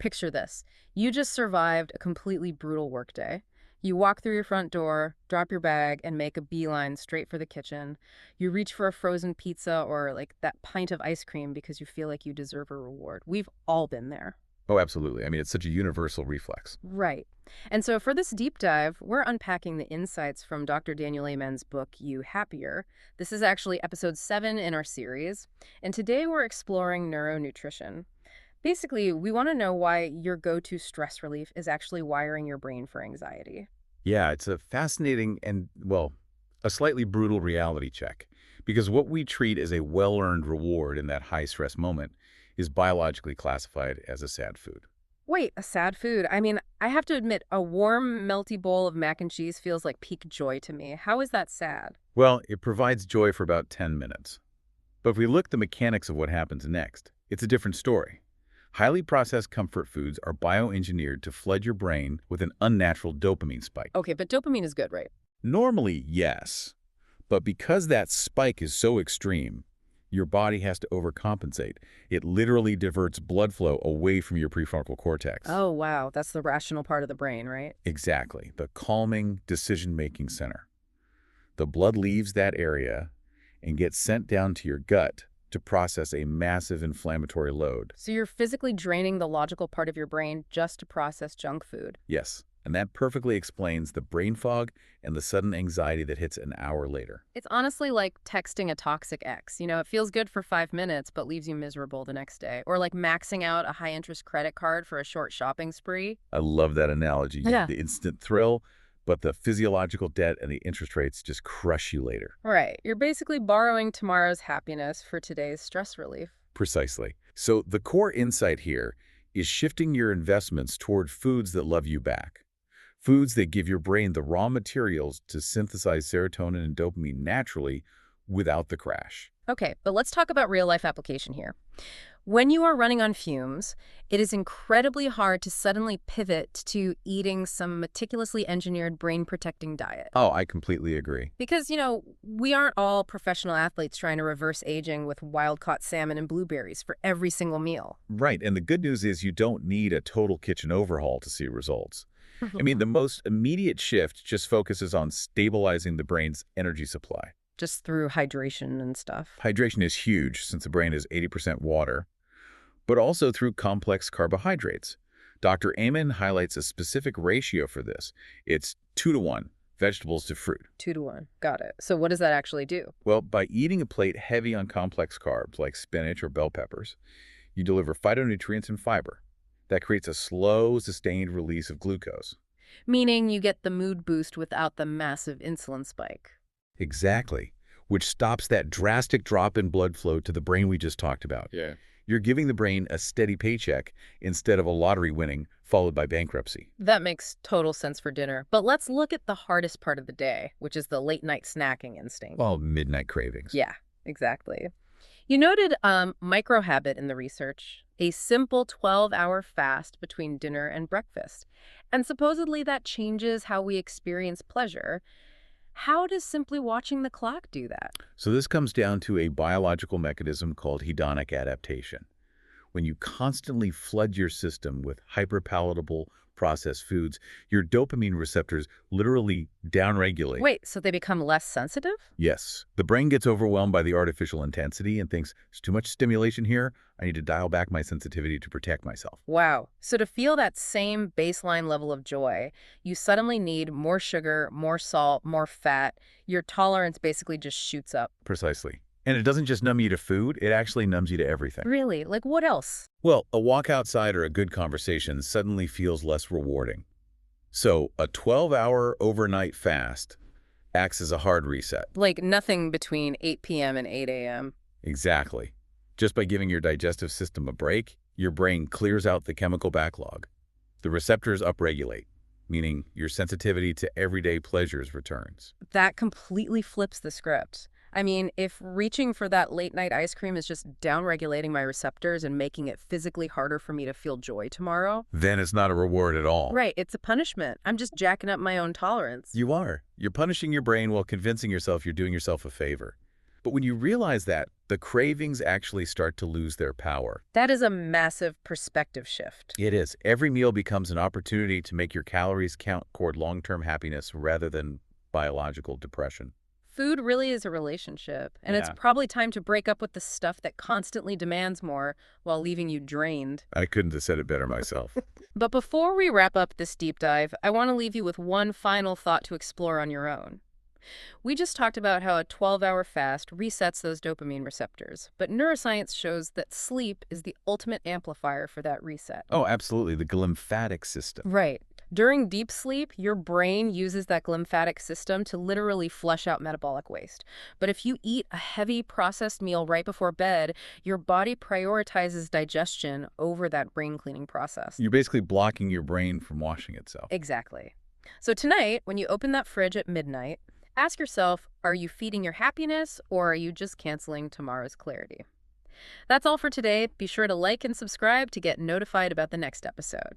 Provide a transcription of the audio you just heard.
picture this. You just survived a completely brutal workday. You walk through your front door, drop your bag, and make a beeline straight for the kitchen. You reach for a frozen pizza or like that pint of ice cream because you feel like you deserve a reward. We've all been there. Oh, absolutely. I mean, it's such a universal reflex. Right. And so for this deep dive, we're unpacking the insights from Dr. Daniel Amen's book, You Happier. This is actually episode 7 in our series. And today we're exploring neuronutrition. Basically, we want to know why your go-to stress relief is actually wiring your brain for anxiety. Yeah, it's a fascinating and, well, a slightly brutal reality check. Because what we treat as a well-earned reward in that high-stress moment is biologically classified as a sad food. Wait, a sad food? I mean, I have to admit, a warm, melty bowl of mac and cheese feels like peak joy to me. How is that sad? Well, it provides joy for about 10 minutes. But if we look at the mechanics of what happens next, it's a different story. Highly processed comfort foods are bioengineered to flood your brain with an unnatural dopamine spike. Okay, but dopamine is good, right? Normally, yes. But because that spike is so extreme, your body has to overcompensate. It literally diverts blood flow away from your prefrontal cortex. Oh, wow. That's the rational part of the brain, right? Exactly, the calming decision-making center. The blood leaves that area and gets sent down to your gut to process a massive inflammatory load. So you're physically draining the logical part of your brain just to process junk food. Yes, and that perfectly explains the brain fog and the sudden anxiety that hits an hour later. It's honestly like texting a toxic ex. You know, it feels good for 5 minutes, but leaves you miserable the next day. Or like maxing out a high-interest credit card for a short shopping spree. I love that analogy. Yeah. The instant thrill, but the physiological debt and the interest rates just crush you later. Right. You're basically borrowing tomorrow's happiness for today's stress relief. Precisely. So the core insight here is shifting your investments toward foods that love you back. Foods that give your brain the raw materials to synthesize serotonin and dopamine naturally without the crash. Okay, but let's talk about real-life application here. When you are running on fumes, it is incredibly hard to suddenly pivot to eating some meticulously engineered brain-protecting diet. Oh, I completely agree. Because, you know, we aren't all professional athletes trying to reverse aging with wild-caught salmon and blueberries for every single meal. Right, and the good news is you don't need a total kitchen overhaul to see results. I mean, the most immediate shift just focuses on stabilizing the brain's energy supply. Just through hydration and stuff. Hydration is huge since the brain is 80% water, but also through complex carbohydrates. Dr. Amen highlights a specific ratio for this. It's 2-to-1, vegetables to fruit. 2-to-1. Got it. So what does that actually do? Well, by eating a plate heavy on complex carbs like spinach or bell peppers, you deliver phytonutrients and fiber. That creates a slow, sustained release of glucose. Meaning you get the mood boost without the massive insulin spike. Exactly, which stops that drastic drop in blood flow to the brain we just talked about. Yeah. You're giving the brain a steady paycheck instead of a lottery winning followed by bankruptcy. That makes total sense for dinner. But let's look at the hardest part of the day, which is the late-night snacking instinct. Well, midnight cravings. Yeah, exactly. You noted microhabit in the research, a simple 12-hour fast between dinner and breakfast. And supposedly that changes how we experience pleasure. How does simply watching the clock do that? So this comes down to a biological mechanism called hedonic adaptation. When you constantly flood your system with hyperpalatable processed foods, your dopamine receptors literally downregulate. Wait, so they become less sensitive? Yes. The brain gets overwhelmed by the artificial intensity and thinks, there's too much stimulation here. I need to dial back my sensitivity to protect myself. Wow. So to feel that same baseline level of joy, you suddenly need more sugar, more salt, more fat. Your tolerance basically just shoots up. Precisely. And it doesn't just numb you to food, it actually numbs you to everything. Really? Like what else? Well, a walk outside or a good conversation suddenly feels less rewarding. So a 12-hour overnight fast acts as a hard reset. Like nothing between 8 p.m. and 8 a.m. Exactly. Just by giving your digestive system a break, your brain clears out the chemical backlog. The receptors upregulate, meaning your sensitivity to everyday pleasures returns. That completely flips the script. I mean, if reaching for that late-night ice cream is just downregulating my receptors and making it physically harder for me to feel joy tomorrow. Then it's not a reward at all. Right, it's a punishment. I'm just jacking up my own tolerance. You are. You're punishing your brain while convincing yourself you're doing yourself a favor. But when you realize that, the cravings actually start to lose their power. That is a massive perspective shift. It is. Every meal becomes an opportunity to make your calories count toward long-term happiness rather than biological depression. Food really is a relationship, and it's Yeah. probably time to break up with the stuff that constantly demands more while leaving you drained. I couldn't have said it better myself. But before we wrap up this deep dive, I want to leave you with one final thought to explore on your own. We just talked about how a 12-hour fast resets those dopamine receptors, but neuroscience shows that sleep is the ultimate amplifier for that reset. Oh, absolutely. The glymphatic system. Right. During deep sleep, your brain uses that glymphatic system to literally flush out metabolic waste. But if you eat a heavy processed meal right before bed, your body prioritizes digestion over that brain cleaning process. You're basically blocking your brain from washing itself. Exactly. So tonight, when you open that fridge at midnight, ask yourself, are you feeding your happiness or are you just canceling tomorrow's clarity? That's all for today. Be sure to like and subscribe to get notified about the next episode.